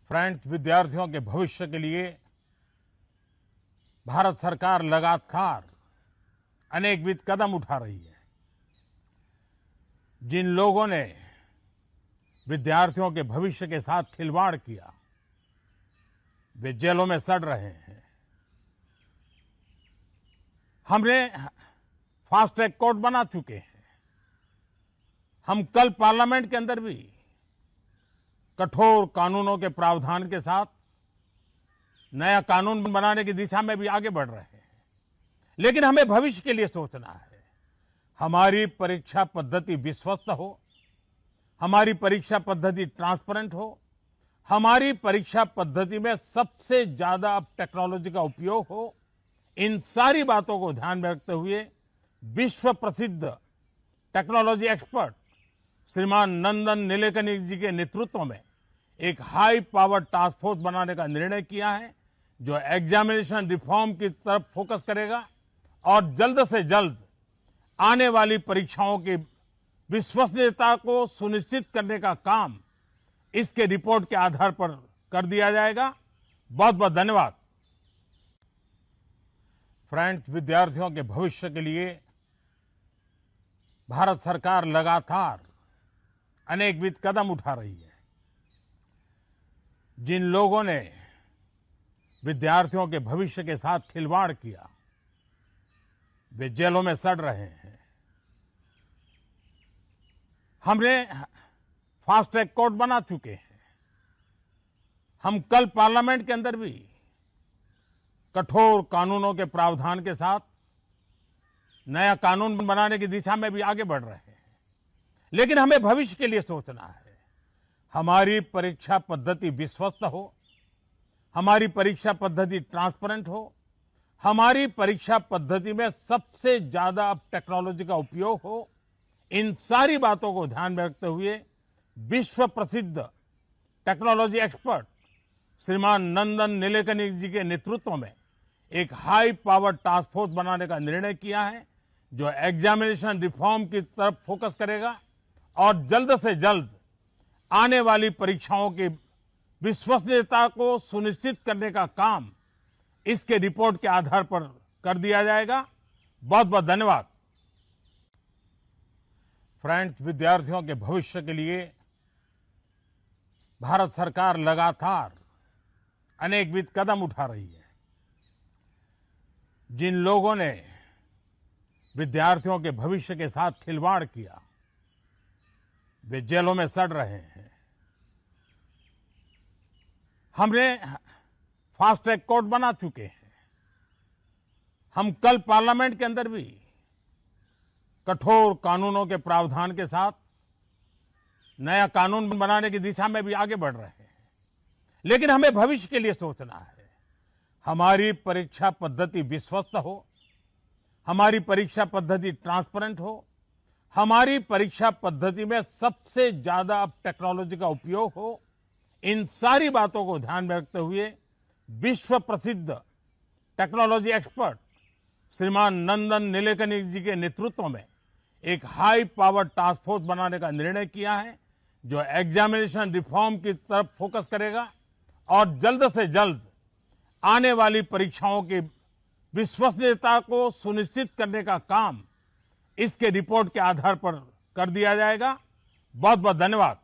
Friends, विद्यार्थियों के भविष्य के लिए भारत सरकार लगातार अनेकविध कदम उठा रही है। जिन लोगों ने विद्यार्थियों के भविष्य के साथ खिलवाड़ किया, वे जेलों में सड़ रहे हैं। हमने फास्ट ट्रैक कोर्ट बना चुके हैं। हम कल पार्लियामेंट के अंदर भी कठोर कानूनों के प्रावधान के साथ नया कानून बनाने की दिशा में भी आगे बढ़ रहे हैं। लेकिन हमें भविष्य के लिए सोचना है। हमारी परीक्षा पद्धति विश्वस्त हो, हमारी परीक्षा पद्धति ट्रांसपेरेंट हो, हमारी परीक्षा पद्धति में सबसे ज्यादा अब टेक्नोलॉजी का उपयोग हो। इन सारी बातों को ध्यान में रखते हुए विश्व प्रसिद्ध टेक्नोलॉजी एक्सपर्ट श्रीमान नंदन नीलेकनी जी के नेतृत्व में एक हाई पावर टास्क फोर्स बनाने का निर्णय किया है, जो एग्जामिनेशन रिफॉर्म की तरफ फोकस करेगा और जल्द से जल्द आने वाली परीक्षाओं की विश्वसनीयता को सुनिश्चित करने का काम इसके रिपोर्ट के आधार पर कर दिया जाएगा। बहुत बहुत धन्यवाद। फ्रेंड्स, विद्यार्थियों के भविष्य के लिए भारत सरकार लगातार अनेकविध कदम उठा रही है। जिन लोगों ने विद्यार्थियों के भविष्य के साथ खिलवाड़ किया, वे जेलों में सड़ रहे हैं। हमने फास्ट ट्रैक कोर्ट बना चुके हैं। हम कल पार्लियामेंट के अंदर भी कठोर कानूनों के प्रावधान के साथ नया कानून बनाने की दिशा में भी आगे बढ़ रहे हैं। लेकिन हमें भविष्य के लिए सोचना है। हमारी परीक्षा पद्धति विश्वस्त हो, हमारी परीक्षा पद्धति ट्रांसपेरेंट हो, हमारी परीक्षा पद्धति में सबसे ज्यादा अब टेक्नोलॉजी का उपयोग हो। इन सारी बातों को ध्यान में रखते हुए विश्व प्रसिद्ध टेक्नोलॉजी एक्सपर्ट श्रीमान नंदन नीलेकनी जी के नेतृत्व में एक हाई पावर टास्क फोर्स बनाने का निर्णय किया है, जो एग्जामिनेशन रिफॉर्म की तरफ फोकस करेगा और जल्द से जल्द आने वाली परीक्षाओं की विश्वसनीयता को सुनिश्चित करने का काम इसके रिपोर्ट के आधार पर कर दिया जाएगा। बहुत बहुत धन्यवाद। फ्रेंड्स, विद्यार्थियों के भविष्य के लिए भारत सरकार लगातार अनेकविध कदम उठा रही है। जिन लोगों ने विद्यार्थियों के भविष्य के साथ खिलवाड़ किया, वे जेलों में सड़ रहे हैं। हमने फास्ट ट्रैक कोर्ट बना चुके हैं। हम कल पार्लियामेंट के अंदर भी कठोर कानूनों के प्रावधान के साथ नया कानून बनाने की दिशा में भी आगे बढ़ रहे हैं। लेकिन हमें भविष्य के लिए सोचना है। हमारी परीक्षा पद्धति विश्वस्त हो, हमारी परीक्षा पद्धति ट्रांसपेरेंट हो, हमारी परीक्षा पद्धति में सबसे ज्यादा अब टेक्नोलॉजी का उपयोग हो। इन सारी बातों को ध्यान में रखते हुए विश्व प्रसिद्ध टेक्नोलॉजी एक्सपर्ट श्रीमान नंदन नीलेकनी जी के नेतृत्व में एक हाई पावर टास्क फोर्स बनाने का निर्णय किया है, जो एग्जामिनेशन रिफॉर्म की तरफ फोकस करेगा और जल्द से जल्द आने वाली परीक्षाओं की विश्वसनीयता को सुनिश्चित करने का काम इसके रिपोर्ट के आधार पर कर दिया जाएगा। बहुत बहुत धन्यवाद।